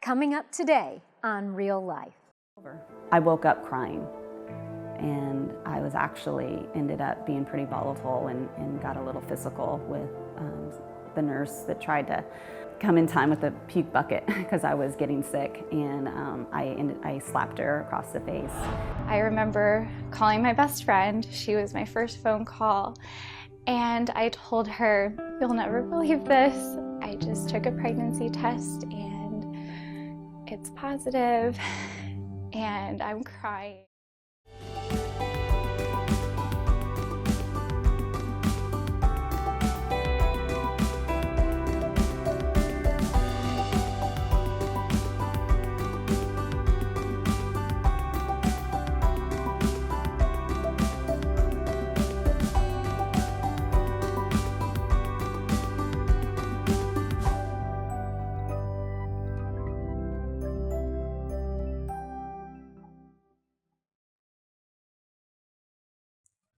Coming up today on Real Life. I woke up crying, and I was actually ended up being pretty volatile and got a little physical with the nurse that tried to come in time with a puke bucket because I was getting sick, and I slapped her across the face. I remember calling my best friend. She was my first phone call, and I told her, "You'll never believe this. I just took a pregnancy test and it's positive," and I'm crying.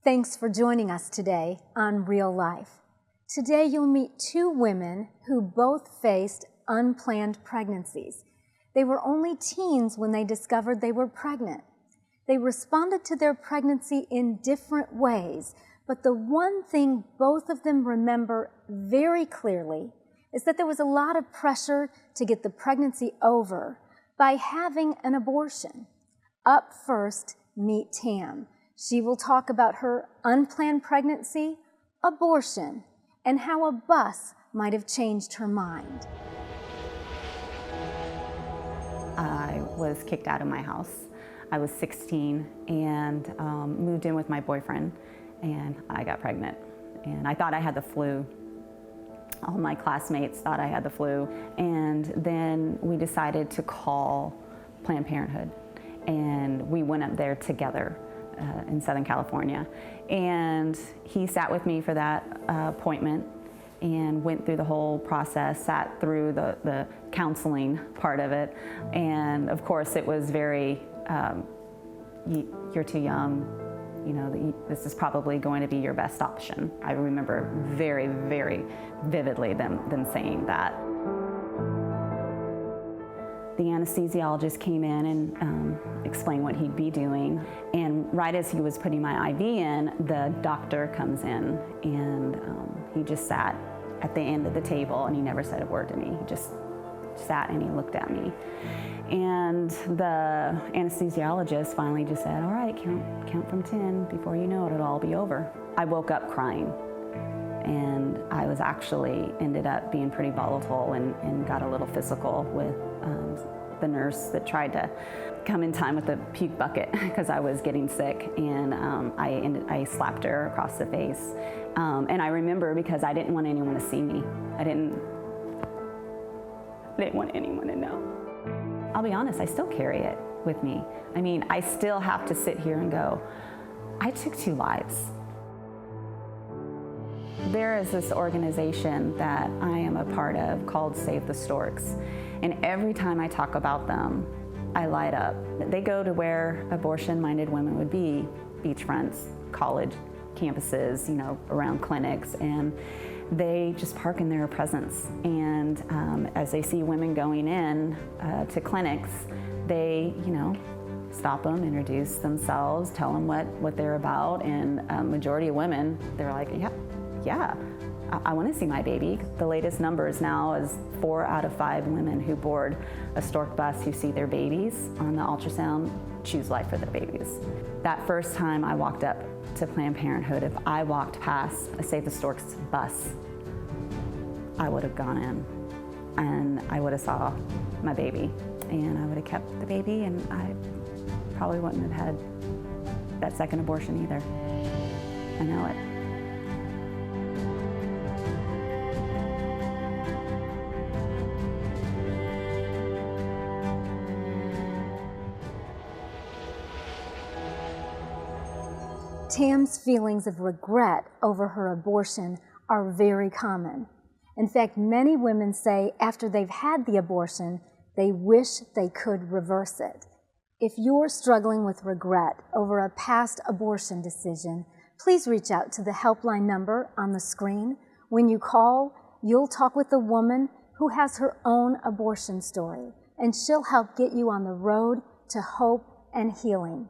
Thanks for joining us today on Real Life. Today you'll meet two women who both faced unplanned pregnancies. They were only teens when they discovered they were pregnant. They responded to their pregnancy in different ways, but the one thing both of them remember very clearly is that there was a lot of pressure to get the pregnancy over by having an abortion. Up first, meet Tam. She will talk about her unplanned pregnancy, abortion, and how a bus might have changed her mind. I was kicked out of my house. I was 16 and moved in with my boyfriend, and I got pregnant. And I thought I had the flu. All my classmates thought I had the flu. And then we decided to call Planned Parenthood, and we went up there together. In Southern California, and he sat with me for that appointment and went through the whole process, sat through the counseling part of it, and of course it was very, you're too young, you know, this is probably going to be your best option. I remember very, very vividly them saying that. The anesthesiologist came in and explained what he'd be doing. And right as he was putting my IV in, the doctor comes in, and he just sat at the end of the table, and he never said a word to me. He just sat and he looked at me. And the anesthesiologist finally just said, "All right, count from 10. Before you know it, it'll all be over." I woke up crying, and I was actually ended up being pretty volatile and got a little physical with the nurse that tried to come in time with a puke bucket because I was getting sick, and I slapped her across the face. And I remember because I didn't want anyone to see me. I didn't want anyone to know. I'll be honest, I still carry it with me. I mean, I still have to sit here and go, I took 2 lives. There is this organization that I am a part of called Save the Storks, and every time I talk about them, I light up. They go to where abortion-minded women would be, beachfronts, college campuses, you know, around clinics, and they just park in their presence. And as they see women going in to clinics, they, you know, stop them, introduce themselves, tell them what they're about, and majority of women, they're like, yeah, I want to see my baby. The latest numbers now is 4 out of 5 women who board a stork bus who see their babies on the ultrasound choose life for their babies. That first time I walked up to Planned Parenthood, if I walked past a Save the Storks bus, I would have gone in and I would have saw my baby, and I would have kept the baby, and I probably wouldn't have had that second abortion either. I know it. Tam's feelings of regret over her abortion are very common. In fact, many women say after they've had the abortion, they wish they could reverse it. If you're struggling with regret over a past abortion decision, please reach out to the helpline number on the screen. When you call, you'll talk with a woman who has her own abortion story. and she'll help get you on the road to hope and healing.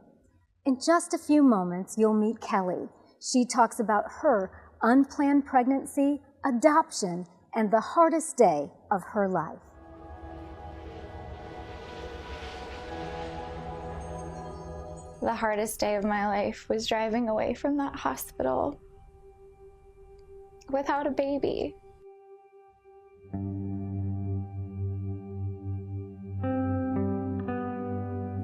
In just a few moments, you'll meet Kelly. She talks about her unplanned pregnancy, adoption, and the hardest day of her life. The hardest day of my life was driving away from that hospital without a baby.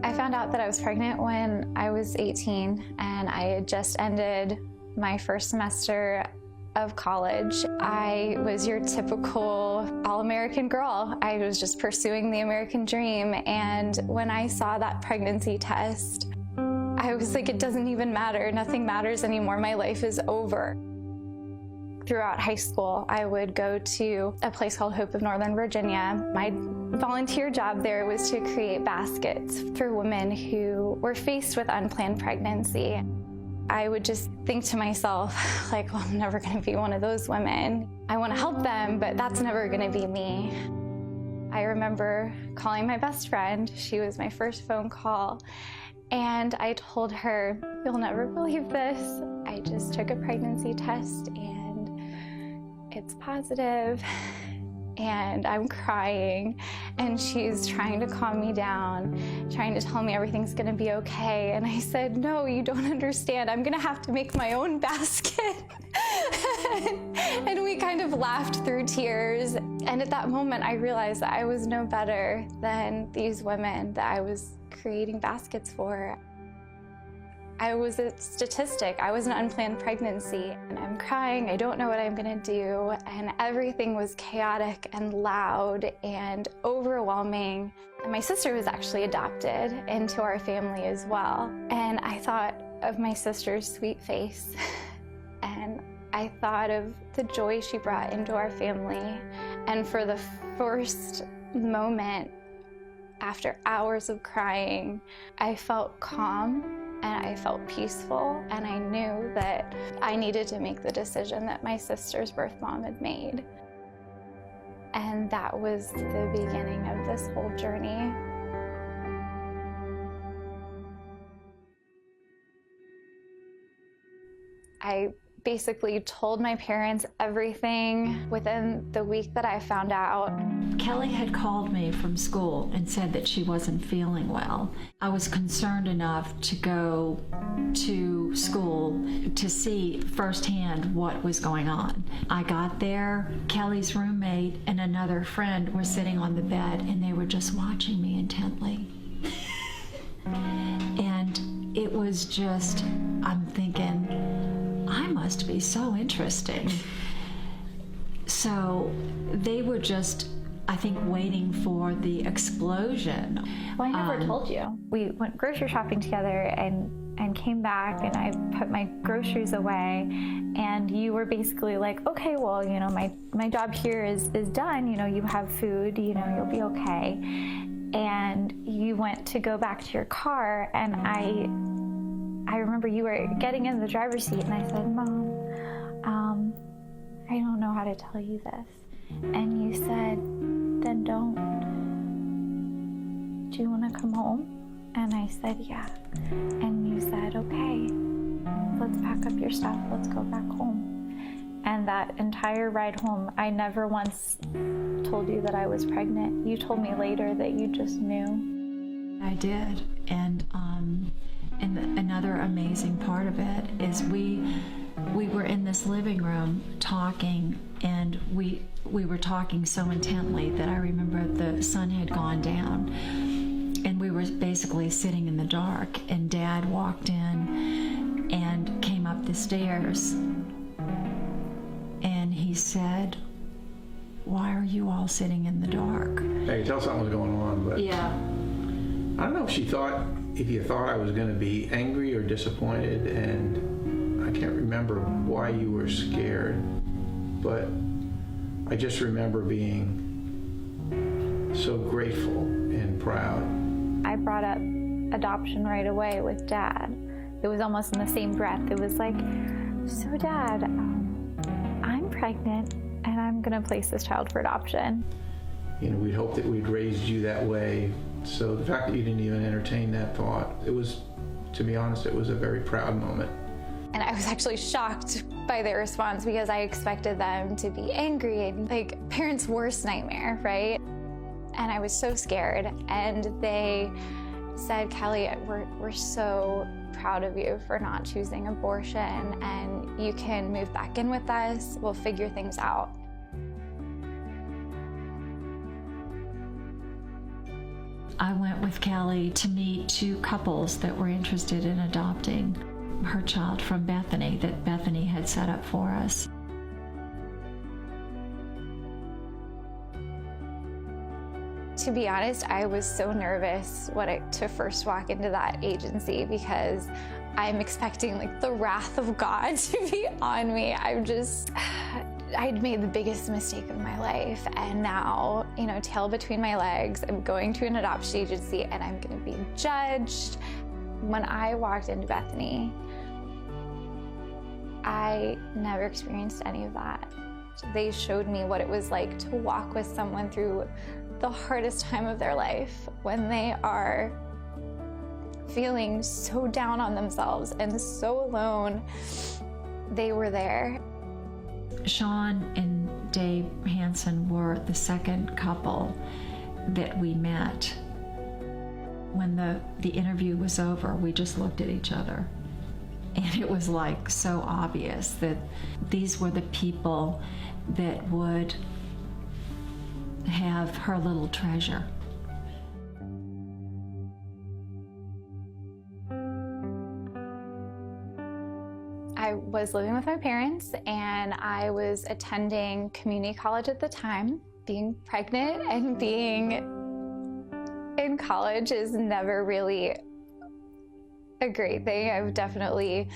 I found out that I was pregnant when I was 18, and I had just ended my first semester of college. I was your typical all-American girl. I was just pursuing the American dream, and when I saw that pregnancy test, I was like, it doesn't even matter. Nothing matters anymore. My life is over. Throughout high school, I would go to a place called Hope of Northern Virginia. My volunteer job there was to create baskets for women who were faced with unplanned pregnancy. I would just think to myself, like, well, I'm never going to be one of those women. I want to help them, but that's never going to be me. I remember calling my best friend. She was my first phone call. And I told her, you'll never believe this. I just took a pregnancy test and it's positive. And I'm crying, and she's trying to calm me down, trying to tell me everything's gonna be okay. And I said, no, you don't understand. I'm gonna have to make my own basket. And we kind of laughed through tears. And at that moment, I realized that I was no better than these women that I was creating baskets for. I was a statistic. I was an unplanned pregnancy, and I'm crying. I don't know what I'm gonna do, and everything was chaotic and loud and overwhelming. And my sister was actually adopted into our family as well. And I thought of my sister's sweet face, and I thought of the joy she brought into our family. And for the first moment, after hours of crying, I felt calm. And I felt peaceful, and I knew that I needed to make the decision that my sister's birth mom had made. And that was the beginning of this whole journey. I basically told my parents everything within the week that I found out. Kelly had called me from school and said that she wasn't feeling well. I was concerned enough to go to school to see firsthand what was going on. I got there, Kelly's roommate and another friend were sitting on the bed, and they were just watching me intently. And it was just, I'm thinking, I must be so interesting. So they were just, I think, waiting for the explosion. Well, I never told you. We went grocery shopping together and came back, and I put my groceries away, and you were basically like, okay, well, you know, my job here is done. You know, you have food, you know, you'll be okay. And you went to go back to your car, and I remember you were getting in the driver's seat, and I said, Mom, I don't know how to tell you this. And you said, then don't. Do you want to come home? And I said, yeah. And you said, okay, let's pack up your stuff. Let's go back home. And that entire ride home, I never once told you that I was pregnant. You told me later that you just knew. I did. And another amazing part of it is we were in this living room talking, and we were talking so intently that I remember the sun had gone down, and we were basically sitting in the dark, and Dad walked in and came up the stairs, and he said, why are you all sitting in the dark? I could tell something was going on, but yeah. I don't know if you thought I was going to be angry or disappointed, and I can't remember why you were scared, but I just remember being so grateful and proud. I brought up adoption right away with Dad. It was almost in the same breath. It was like, so Dad, I'm pregnant, and I'm going to place this child for adoption. we'd hoped that we'd raised you that way. So the fact that you didn't even entertain that thought, it was, to be honest, it was a very proud moment. And I was actually shocked by their response because I expected them to be angry and like parents' worst nightmare, right? And I was so scared. And they said, Kelly, we're so proud of you for not choosing abortion, and you can move back in with us. We'll figure things out. I went with Kelly to meet 2 couples that were interested in adopting her child from Bethany that Bethany had set up for us. To be honest, I was so nervous to first walk into that agency because I'm expecting like the wrath of God to be on me. I'd made the biggest mistake of my life, and now, tail between my legs, I'm going to an adoption agency and I'm gonna be judged. When I walked into Bethany, I never experienced any of that. They showed me what it was like to walk with someone through the hardest time of their life, when they are feeling so down on themselves and so alone. They were there. Sean and Dave Hansen were the second couple that we met. When the interview was over, we just looked at each other. And it was like so obvious that these were the people that would have her little treasure. I was living with my parents, and I was attending community college at the time. Being pregnant and being in college is never really a great thing. I definitely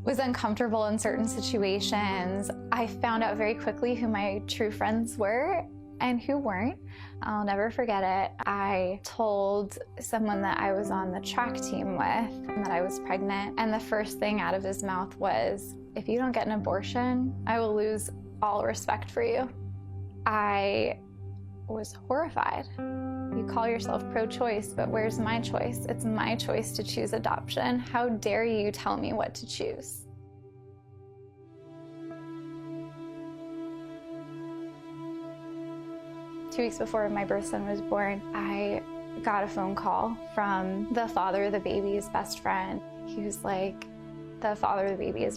was uncomfortable in certain situations. I found out very quickly who my true friends were and who weren't. I'll never forget it. I told someone that I was on the track team with that I was pregnant, and the first thing out of his mouth was, "If you don't get an abortion, I will lose all respect for you." I was horrified. You call yourself pro-choice, but where's my choice? It's my choice to choose adoption. How dare you tell me what to choose? Two weeks before my birth son was born, I got a phone call from the father of the baby's best friend. He was like, "The father of the baby he's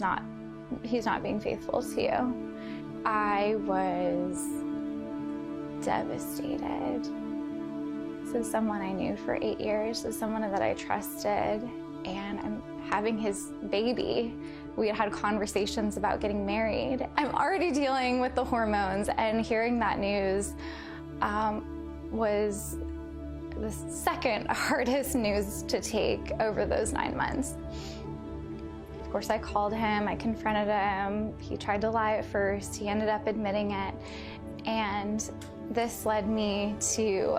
not being faithful to you." I was devastated. This is someone I knew for 8 years. This is someone that I trusted, and I'm having his baby. We had conversations about getting married. I'm already dealing with the hormones, and hearing that news was the second hardest news to take over those 9 months. Of course, I called him, I confronted him. He tried to lie at first. He ended up admitting it. And this led me to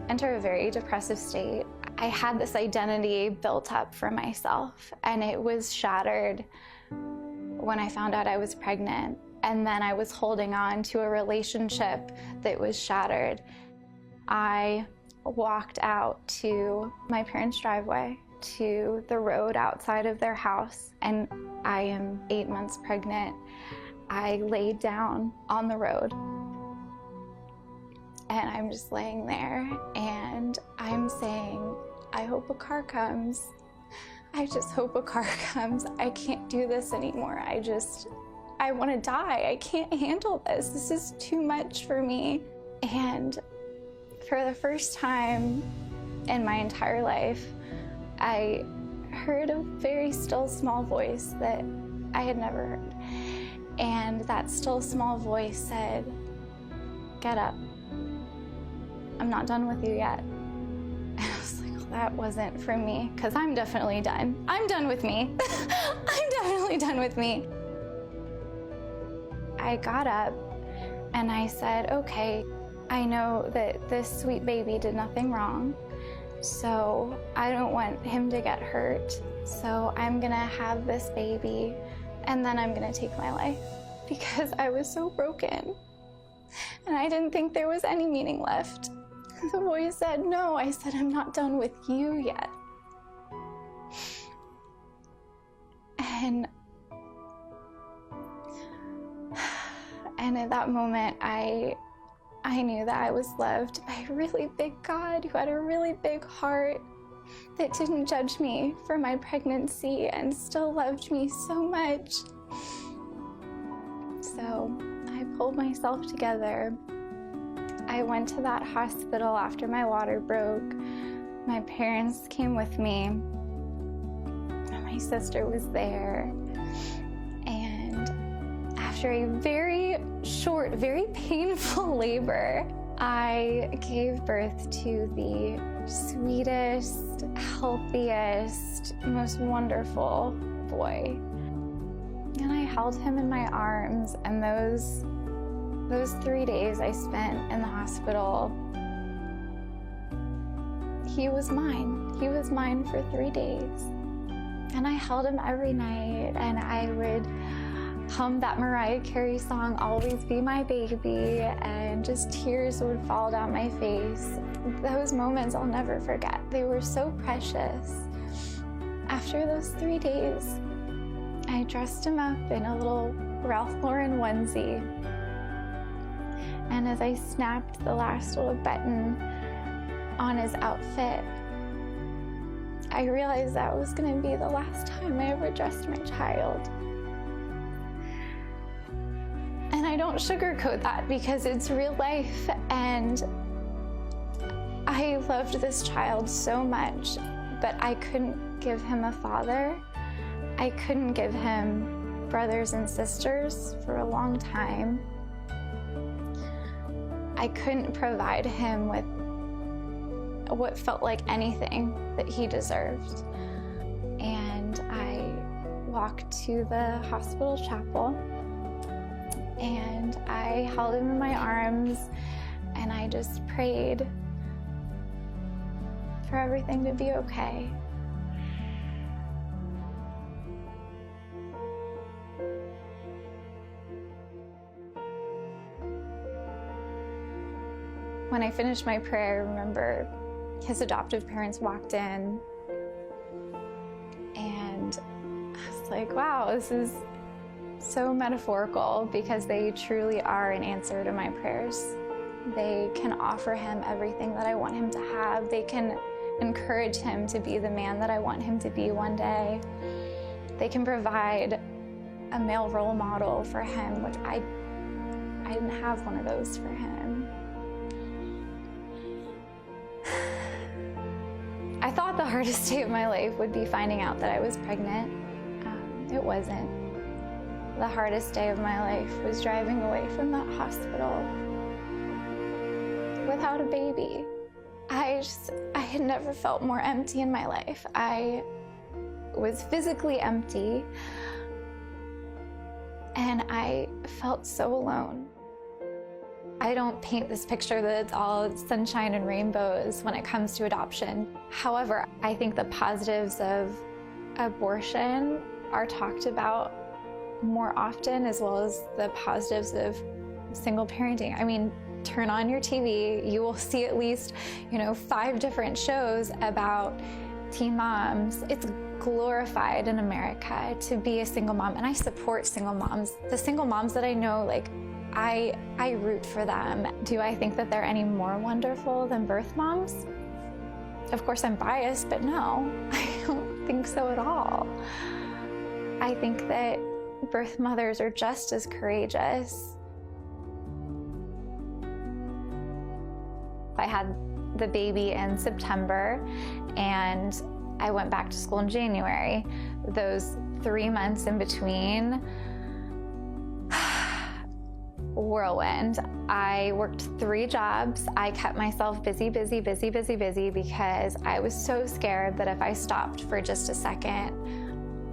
enter a very depressive state. I had this identity built up for myself, and it was shattered when I found out I was pregnant. And then I was holding on to a relationship that was shattered. I walked out to my parents' driveway, to the road outside of their house, and I am 8 months pregnant. I laid down on the road, and I'm just laying there, and I'm saying, "I hope a car comes. I just hope a car comes. I can't do this anymore. I want to die. I can't handle this. This is too much for me." And for the first time in my entire life, I heard a very still small voice that I had never heard. And that still small voice said, "Get up. I'm not done with you yet." And I was like, well, that wasn't for me, because I'm definitely done. I'm done with me. I'm definitely done with me. I got up and I said, okay, I know that this sweet baby did nothing wrong, so I don't want him to get hurt. So I'm gonna have this baby, and then I'm gonna take my life, because I was so broken. And I didn't think there was any meaning left. The voice said, no. I said, I'm not done with you yet. And at that moment, I knew that I was loved by a really big God who had a really big heart, that didn't judge me for my pregnancy and still loved me so much. So I pulled myself together. I went to that hospital after my water broke. My parents came with me, and my sister was there. And after a very short, very painful labor, I gave birth to the sweetest, healthiest, most wonderful boy. And I held him in my arms, and those 3 days I spent in the hospital, he was mine. He was mine for 3 days. And I held him every night, and I would hum that Mariah Carey song, Always Be My Baby, and just tears would fall down my face. Those moments I'll never forget. They were so precious. After those 3 days, I dressed him up in a little Ralph Lauren onesie. And as I snapped the last little button on his outfit, I realized that was going to be the last time I ever dressed my child. And I don't sugarcoat that because it's real life, and I loved this child so much, but I couldn't give him a father. I couldn't give him brothers and sisters for a long time. I couldn't provide him with what felt like anything that he deserved. And I walked to the hospital chapel, and I held him in my arms, and I just prayed for everything to be okay. When I finished my prayer, I remember his adoptive parents walked in, and I was like, wow, this is so metaphorical, because they truly are an answer to my prayers. They can offer him everything that I want him to have. They can encourage him to be the man that I want him to be one day. They can provide a male role model for him, which I didn't have one of those for him. I thought the hardest day of my life would be finding out that I was pregnant. It wasn't. The hardest day of my life was driving away from that hospital without a baby. I had never felt more empty in my life. I was physically empty, and I felt so alone. I don't paint this picture that it's all sunshine and rainbows when it comes to adoption. However, I think the positives of abortion are talked about more often, as well as the positives of single parenting. I mean, turn on your TV, you will see at least, 5 different shows about teen moms. It's glorified in America to be a single mom, and I support single moms. The single moms that I know, I root for them. Do I think that they're any more wonderful than birth moms? Of course I'm biased, but no, I don't think so at all. I think that birth mothers are just as courageous. I had the baby in September, and I went back to school in January. Those 3 months in between, whirlwind. I worked 3 jobs. I kept myself busy because I was so scared that if I stopped for just a second,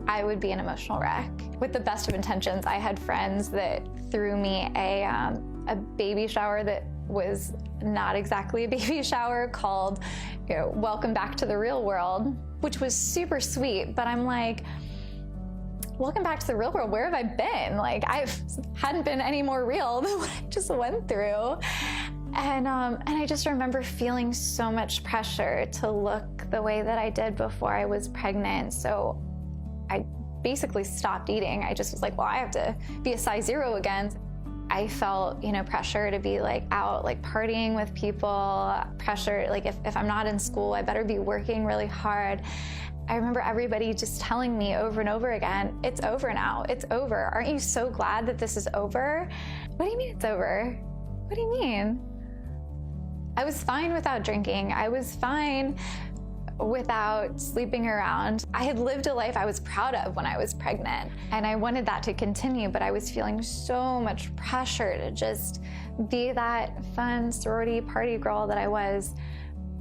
I would be an emotional wreck. With the best of intentions, I had friends that threw me a baby shower that was not exactly a baby shower, called, welcome back to the real world, which was super sweet. But I'm like, looking back to the real world, where have I been? Like, I hadn't been any more real than what I just went through. And I just remember feeling so much pressure to look the way that I did before I was pregnant. So I basically stopped eating. I just was like, well, I have to be a size 0 again. I felt, pressure to be like out, like partying with people, pressure, like if I'm not in school, I better be working really hard. I remember everybody just telling me over and over again, it's over now, it's over. Aren't you so glad that this is over? What do you mean it's over? What do you mean? I was fine without drinking. I was fine without sleeping around. I had lived a life I was proud of when I was pregnant, and I wanted that to continue, but I was feeling so much pressure to just be that fun sorority party girl that I was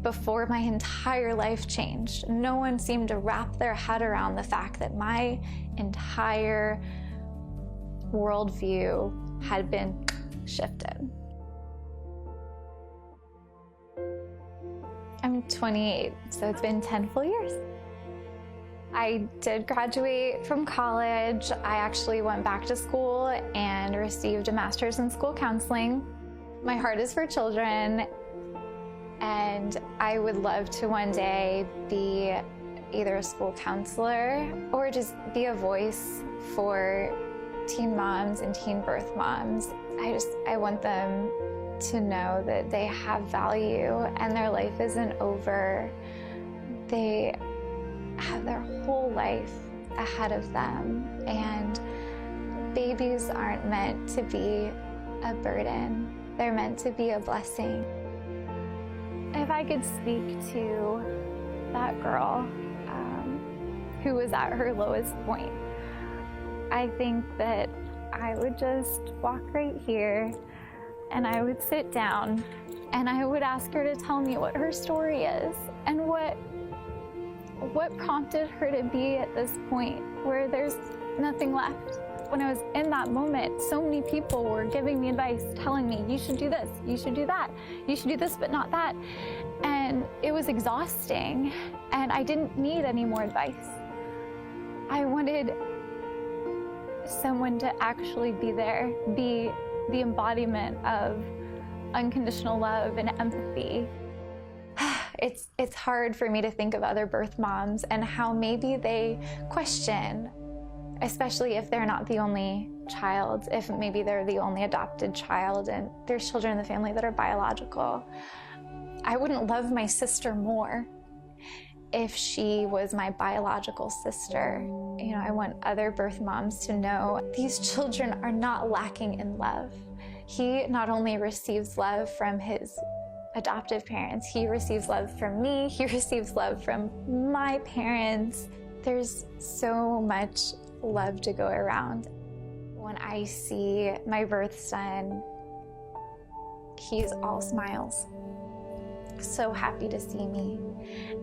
before my entire life changed. No one seemed to wrap their head around the fact that my entire worldview had been shifted. I'm 28, so it's been 10 full years. I did graduate from college. I actually went back to school and received a master's in school counseling. My heart is for children, and I would love to one day be either a school counselor or just be a voice for teen moms and teen birth moms. I want them to know that they have value and their life isn't over. They have their whole life ahead of them, and babies aren't meant to be a burden. They're meant to be a blessing. If I could speak to that girl who was at her lowest point, I think that I would just walk right here and I would sit down and I would ask her to tell me what her story is and what prompted her to be at this point where there's nothing left. When I was in that moment, so many people were giving me advice, telling me, you should do this, you should do that, you should do this, but not that. And it was exhausting, and I didn't need any more advice. I wanted someone to actually be there, be the embodiment of unconditional love and empathy. It's hard for me to think of other birth moms and how maybe they question, especially if they're not the only child, if maybe they're the only adopted child and there's children in the family that are biological. I wouldn't love my sister more if she was my biological sister. I want other birth moms to know these children are not lacking in love. He not only receives love from his adoptive parents, he receives love from me, he receives love from my parents. There's so much love to go around. When I see my birth son, he's all smiles. So happy to see me.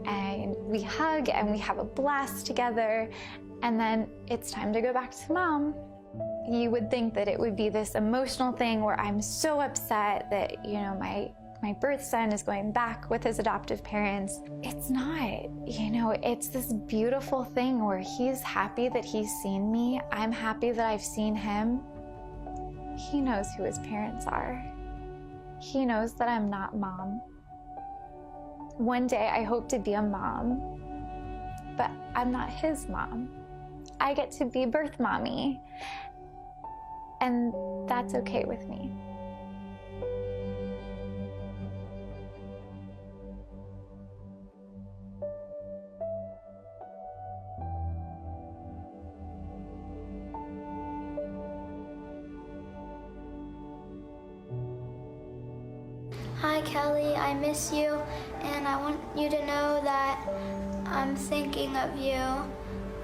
And we hug and we have a blast together. And then it's time to go back to mom. You would think that it would be this emotional thing where I'm so upset that, my birth son is going back with his adoptive parents. It's not, it's this beautiful thing where he's happy that he's seen me. I'm happy that I've seen him. He knows who his parents are. He knows that I'm not mom. One day I hope to be a mom, but I'm not his mom. I get to be birth mommy, and that's okay with me. Hi Kelly, I miss you, and I want you to know that I'm thinking of you,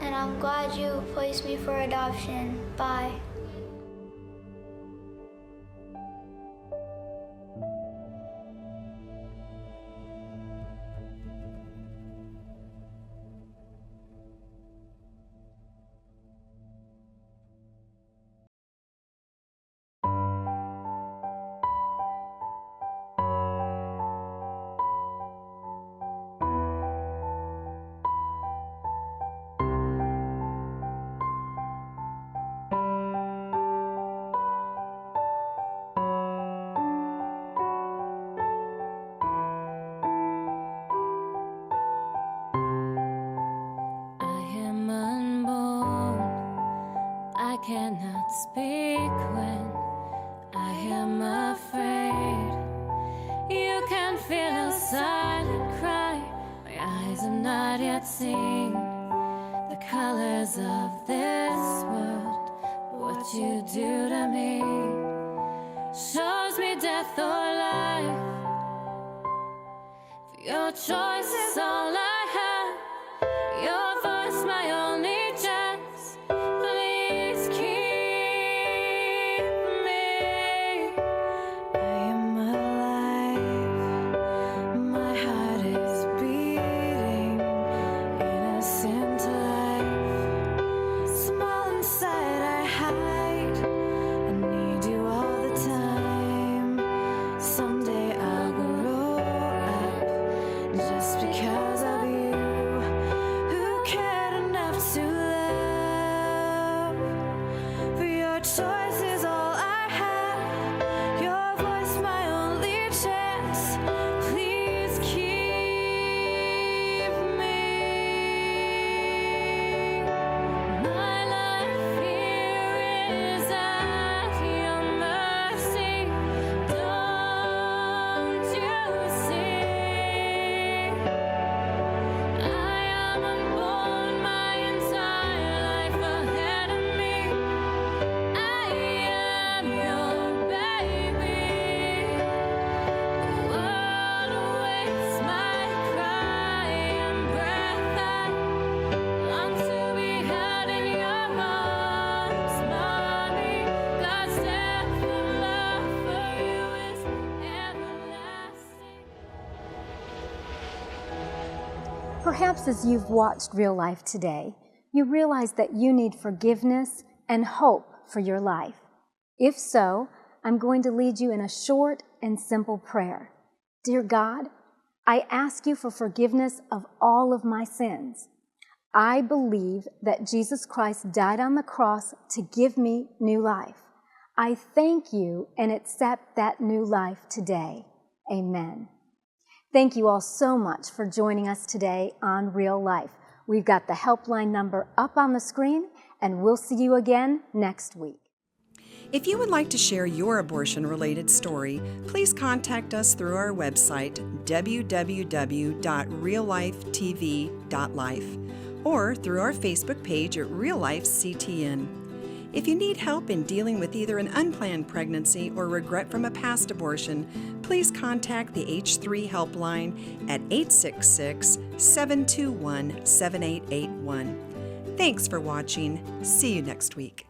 and I'm glad you placed me for adoption. Bye. cannot speak when I am afraid. You can feel a silent cry. My eyes have not yet seen the colors of this world. But what you do to me shows me death or life. For your choice is all I have. Your voice, my only chance. Please keep me. I am alive. My heart is beating. Innocent life. Small inside, I hide. I need you all the time. Someday I'll grow up just because of you. Who cared enough to love? For your choice is all I have. Your voice, my only chance. Please keep me. My life here is at your mercy. Don't you see? I am unborn, my entire life ahead of me. I am your baby. The world awaits my cry and breath. I long to be held in your arms, mommy. God's depth of love for you is everlasting. Perhaps as you've watched Real Life today, you realize that you need forgiveness and hope for your life. If so, I'm going to lead you in a short and simple prayer. Dear God, I ask you for forgiveness of all of my sins. I believe that Jesus Christ died on the cross to give me new life. I thank you and accept that new life today. Amen. Thank you all so much for joining us today on Real Life. We've got the helpline number up on the screen, and we'll see you again next week. If you would like to share your abortion-related story, please contact us through our website, www.reallifetv.life, or through our Facebook page at Real Life CTN. If you need help in dealing with either an unplanned pregnancy or regret from a past abortion, please contact the H3 helpline at 866-721-7881. Thanks for watching. See you next week.